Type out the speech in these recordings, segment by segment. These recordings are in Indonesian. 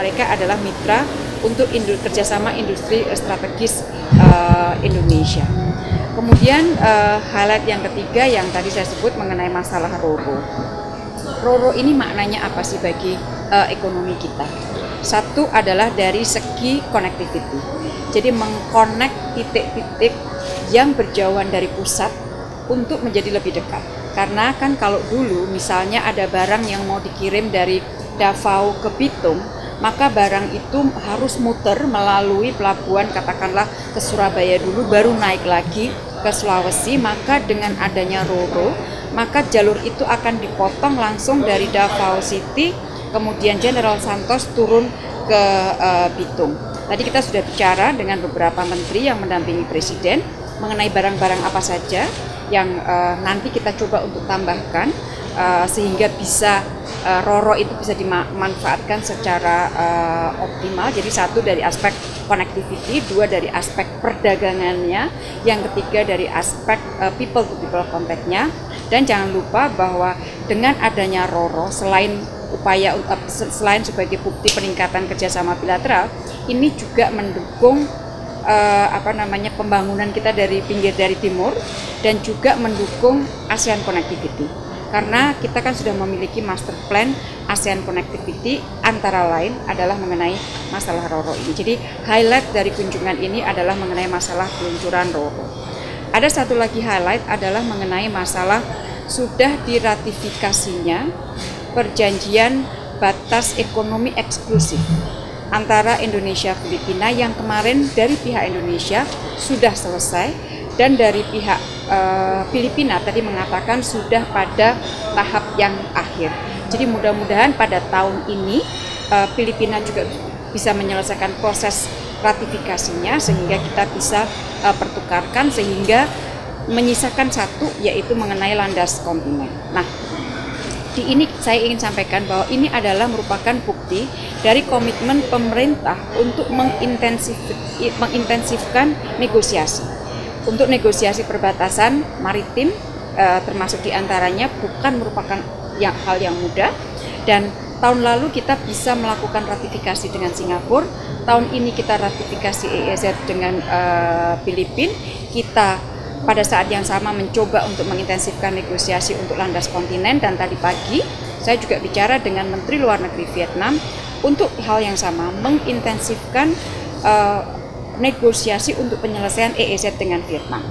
mereka adalah mitra untuk kerjasama industri strategis Indonesia. Kemudian highlight yang ketiga yang tadi saya sebut mengenai masalah RoRo. RoRo ini maknanya apa sih bagi ekonomi kita? Satu adalah dari segi connectivity. Jadi mengkonek titik-titik yang berjauhan dari pusat untuk menjadi lebih dekat. Karena kan kalau dulu misalnya ada barang yang mau dikirim dari Davao ke Bitung, maka barang itu harus muter melalui pelabuhan katakanlah ke Surabaya dulu baru naik lagi ke Sulawesi. Maka dengan adanya RoRo, maka jalur itu akan dipotong langsung dari Davao City, kemudian General Santos turun ke Bitung. Tadi kita sudah bicara dengan beberapa menteri yang mendampingi Presiden mengenai barang-barang apa saja yang nanti kita coba untuk tambahkan sehingga bisa RoRo itu bisa dimanfaatkan secara optimal. Jadi satu dari aspek connectivity, dua dari aspek perdagangannya, yang ketiga dari aspek people to people contact-nya. Dan jangan lupa bahwa dengan adanya RoRo, selain sebagai bukti peningkatan kerjasama bilateral, ini juga mendukung pembangunan kita dari pinggir dari timur dan juga mendukung ASEAN Connectivity. Karena kita kan sudah memiliki master plan ASEAN Connectivity, antara lain adalah mengenai masalah RoRo ini. Jadi highlight dari kunjungan ini adalah mengenai masalah peluncuran RoRo. Ada satu lagi highlight adalah mengenai masalah sudah diratifikasinya perjanjian batas ekonomi eksklusif antara Indonesia Filipina yang kemarin dari pihak Indonesia sudah selesai dan dari pihak Filipina tadi mengatakan sudah pada tahap yang akhir. Jadi mudah-mudahan pada tahun ini Filipina juga bisa menyelesaikan proses ratifikasinya sehingga kita bisa pertukarkan sehingga menyisakan satu yaitu mengenai landas kontinen. Nah, di ini saya ingin sampaikan bahwa ini adalah merupakan bukti dari komitmen pemerintah untuk mengintensifkan negosiasi. Untuk negosiasi perbatasan maritim termasuk diantaranya bukan merupakan hal yang mudah, dan tahun lalu kita bisa melakukan ratifikasi dengan Singapura, tahun ini kita ratifikasi EEZ dengan Filipina. Kita pada saat yang sama mencoba untuk mengintensifkan negosiasi untuk landas kontinen, dan tadi pagi saya juga bicara dengan Menteri Luar Negeri Vietnam untuk hal yang sama, mengintensifkan negosiasi untuk penyelesaian EEZ dengan Vietnam.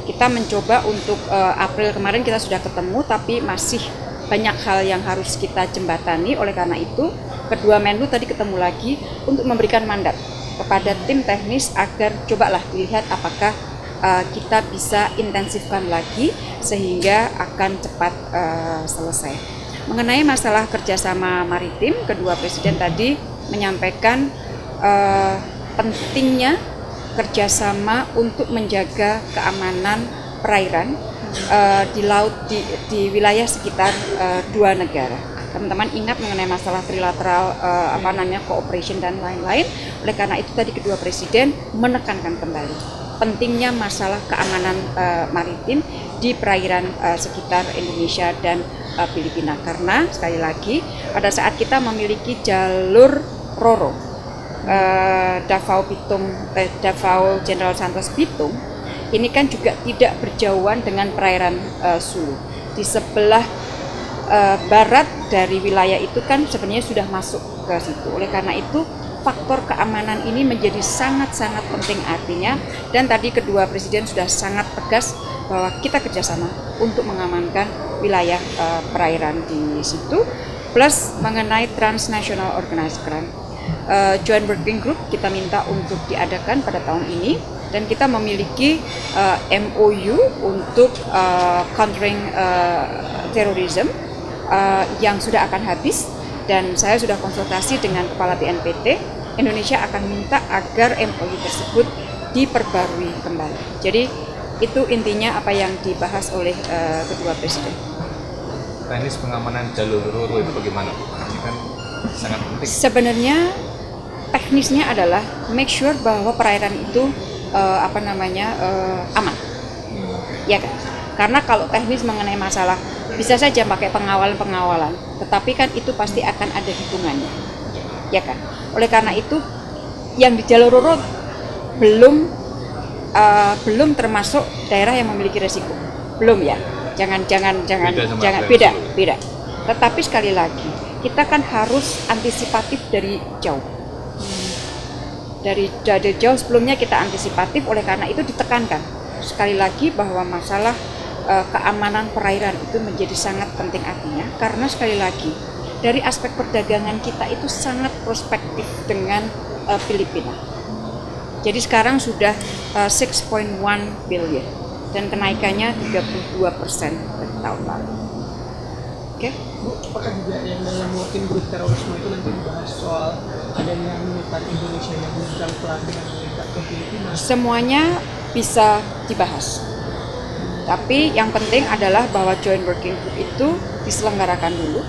Kita mencoba untuk April kemarin kita sudah ketemu, tapi masih banyak hal yang harus kita jembatani. Oleh karena itu, kedua Menlu tadi ketemu lagi untuk memberikan mandat kepada tim teknis agar cobalah dilihat apakah kita bisa intensifkan lagi sehingga akan cepat selesai. Mengenai masalah kerjasama maritim, kedua presiden tadi menyampaikan pentingnya kerjasama untuk menjaga keamanan perairan di laut di wilayah sekitar dua negara. Teman-teman ingat mengenai masalah trilateral cooperation dan lain-lain. Oleh karena itu tadi kedua presiden menekankan kembali pentingnya masalah keamanan maritim di perairan sekitar Indonesia dan Filipina. Karena sekali lagi pada saat kita memiliki jalur RoRo Davao General Santos Bitung, ini kan juga tidak berjauhan dengan perairan Sulu. Di sebelah barat dari wilayah itu kan sebenarnya sudah masuk ke situ. Oleh karena itu faktor keamanan ini menjadi sangat-sangat penting artinya, dan tadi kedua presiden sudah sangat tegas bahwa kita kerjasama untuk mengamankan wilayah perairan di situ. Plus mengenai transnational organized crime, joint working group kita minta untuk diadakan pada tahun ini, dan kita memiliki MOU untuk countering terrorism yang sudah akan habis, dan saya sudah konsultasi dengan Kepala BNPT. Indonesia akan minta agar MOU tersebut diperbarui kembali. Jadi itu intinya apa yang dibahas oleh kedua presiden. Teknis pengamanan jalur RoRo itu bagaimana, Bu? Ini kan sangat penting. Sebenarnya teknisnya adalah make sure bahwa perairan itu aman, ya kan? Karena kalau teknis mengenai masalah bisa saja pakai pengawalan, tetapi kan itu pasti akan ada hitungannya. ya kan. Oleh karena itu yang di jalur Roro belum termasuk daerah yang memiliki resiko, belum ya. Jangan beda. Tetapi sekali lagi kita kan harus antisipatif dari jauh. Dari jauh sebelumnya kita antisipatif, oleh karena itu ditekankan sekali lagi bahwa masalah keamanan perairan itu menjadi sangat penting artinya, karena sekali lagi dari aspek perdagangan kita itu sangat prospektif dengan Filipina. Jadi sekarang sudah 6.1 billion dan kenaikannya 32% dari tahun lalu. Oke? Bu, apakah juga yang dalam working group terorisme itu nanti dibahas soal adanya militer Indonesia yang menunjang pelatihan militer ke Filipina? Semuanya bisa dibahas. Tapi yang penting adalah bahwa joint working group itu diselenggarakan dulu.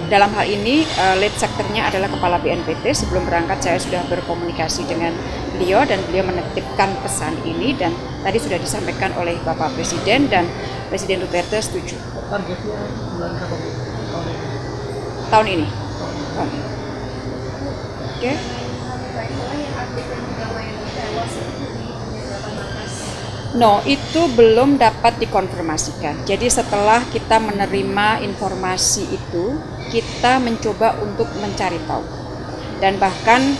Dalam hal ini lead sektornya adalah Kepala BNPT. Sebelum berangkat saya sudah berkomunikasi dengan beliau dan beliau menitipkan pesan ini, dan tadi sudah disampaikan oleh Bapak Presiden dan Presiden Duterte setuju. Targetnya bulan berapa, Bu? Tahun ini. Oke. No, itu belum dapat dikonfirmasikan. Jadi setelah kita menerima informasi itu, kita mencoba untuk mencari tahu. Dan bahkan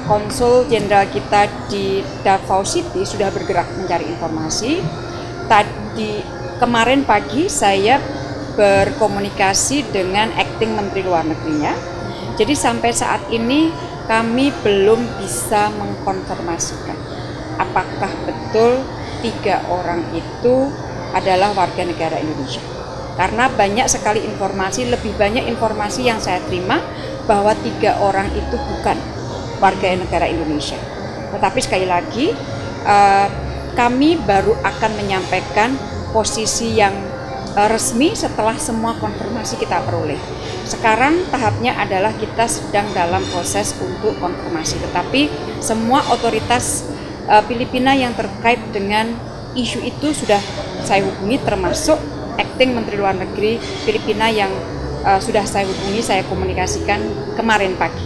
konsul jenderal kita di Davao City sudah bergerak mencari informasi. Kemarin pagi saya berkomunikasi dengan acting Menteri Luar Negerinya. Jadi sampai saat ini kami belum bisa mengkonfirmasikan apakah betul 3 orang itu adalah warga negara Indonesia. Karena banyak sekali informasi, lebih banyak informasi yang saya terima bahwa 3 orang itu bukan warga negara Indonesia. Tetapi sekali lagi, kami baru akan menyampaikan posisi yang resmi setelah semua konfirmasi kita peroleh. Sekarang tahapnya adalah kita sedang dalam proses untuk konfirmasi. Tetapi semua otoritas Filipina yang terkait dengan isu itu sudah saya hubungi, termasuk acting Menteri Luar Negeri Filipina yang sudah saya hubungi, saya komunikasikan kemarin pagi.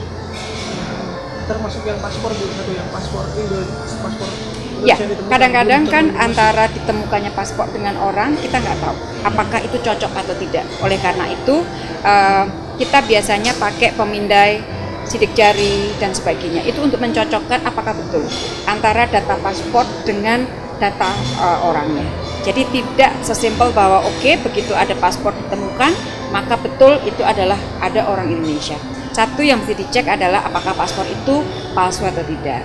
Termasuk yang paspor, satu yang paspor Indonesia. Ya, kadang-kadang kan antara ditemukannya paspor dengan orang kita nggak tahu apakah itu cocok atau tidak. Oleh karena itu kita biasanya pakai pemindai sidik jari dan sebagainya, itu untuk mencocokkan apakah betul antara data paspor dengan data orangnya. Jadi tidak sesimpel bahwa oke, begitu ada paspor ditemukan maka betul itu adalah ada orang Indonesia. Satu yang mesti dicek adalah apakah paspor itu palsu atau tidak.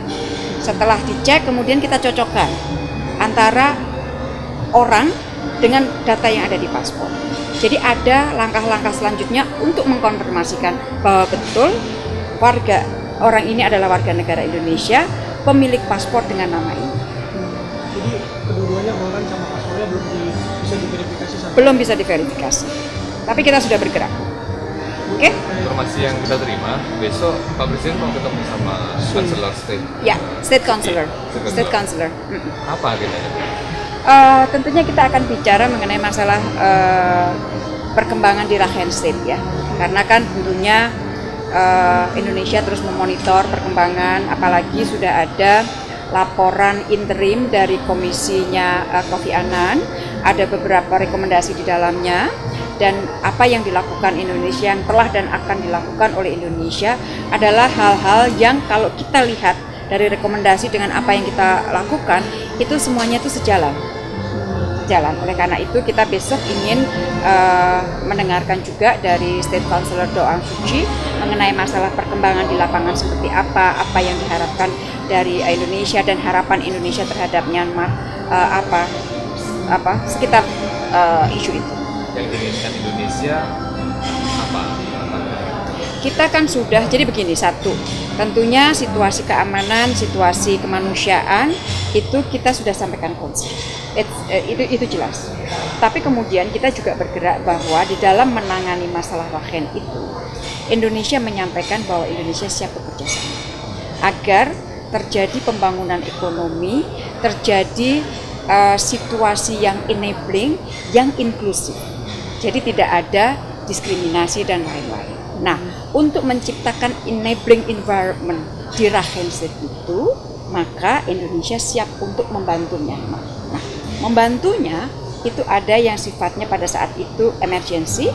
Setelah dicek kemudian kita cocokkan antara orang dengan data yang ada di paspor. Jadi ada langkah-langkah selanjutnya untuk mengkonfirmasikan bahwa betul orang ini adalah warga negara Indonesia, pemilik paspor dengan nama ini. Jadi kedua-duanya orang sama paspornya bisa diverifikasi sama? Belum bisa diverifikasi, tapi kita sudah bergerak. Oke? Informasi yang kita terima, besok Pak Presiden mau ketemu sama Chancellor State. Ya, State Councilor. State Councilor. Apa agendanya? Tentunya kita akan bicara mengenai masalah perkembangan di Rakhine State ya, karena kan tentunya Indonesia terus memonitor perkembangan, apalagi sudah ada laporan interim dari komisinya Kofi Annan, ada beberapa rekomendasi di dalamnya, dan apa yang dilakukan Indonesia, yang telah dan akan dilakukan oleh Indonesia adalah hal-hal yang kalau kita lihat dari rekomendasi dengan apa yang kita lakukan, itu semuanya itu sejalan. Oleh karena itu kita besok ingin mendengarkan juga dari State Councilor Do Aung Suu Kyi mengenai masalah perkembangan di lapangan seperti apa yang diharapkan dari Indonesia dan harapan Indonesia terhadap Myanmar sekitar isu itu. Yang diinginkan Indonesia apa? Kita kan sudah, jadi begini, satu, tentunya situasi keamanan, situasi kemanusiaan itu kita sudah sampaikan konsep. Itu jelas. Tapi kemudian kita juga bergerak bahwa di dalam menangani masalah Rakhine itu, Indonesia menyampaikan bahwa Indonesia siap bekerja sama agar terjadi pembangunan ekonomi, terjadi situasi yang enabling, yang inklusif. Jadi tidak ada diskriminasi dan lain-lain. Nah, untuk menciptakan enabling environment di Rakhensit itu, maka Indonesia siap untuk membantu Myanmar. Nah, membantunya itu ada yang sifatnya pada saat itu emergency,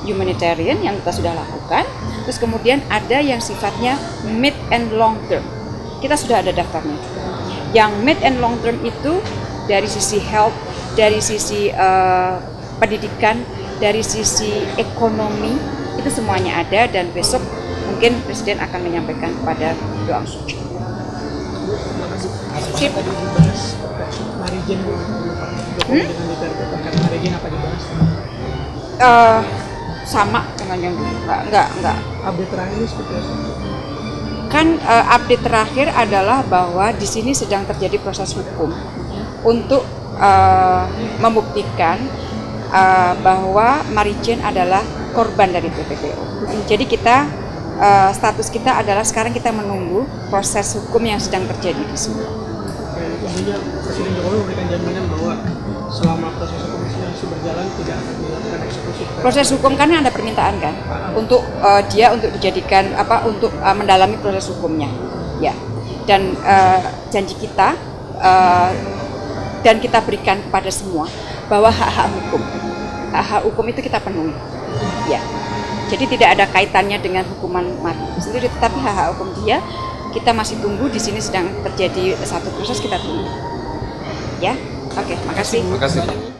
humanitarian yang kita sudah lakukan, terus kemudian ada yang sifatnya mid and long term. Kita sudah ada daftarnya. Yang mid and long term itu dari sisi health, dari sisi pendidikan, dari sisi ekonomi, itu semuanya ada, dan besok mungkin Presiden akan menyampaikan kepada Doa Suci. Tadi dibahas Marijen dengan Duterte terkait Marijen apa dibahas? Sama dengan yang dulu, enggak. Update terakhir ini seperti apa? Kan update terakhir adalah bahwa di sini sedang terjadi proses hukum untuk membuktikan bahwa Marijen adalah korban dari TPPO. Jadi kita status kita adalah sekarang kita menunggu proses hukum yang sedang terjadi di sini. Intinya Presiden Jokowi memberikan jaminan bahwa selama proses hukum masih berjalan tidak akan dilakukan eksekusi. Proses hukum karena ada permintaan kan untuk dia untuk dijadikan untuk mendalami proses hukumnya, ya. Dan janji kita dan kita berikan kepada semua bahwa hak-hak hukum itu kita penuhi, ya. Jadi tidak ada kaitannya dengan hukuman mati sendiri, tetapi hak-hak hukum dia kita masih tunggu. Di sini sedang terjadi satu proses, kita tunggu, ya. Oke, makasih. Terima kasih.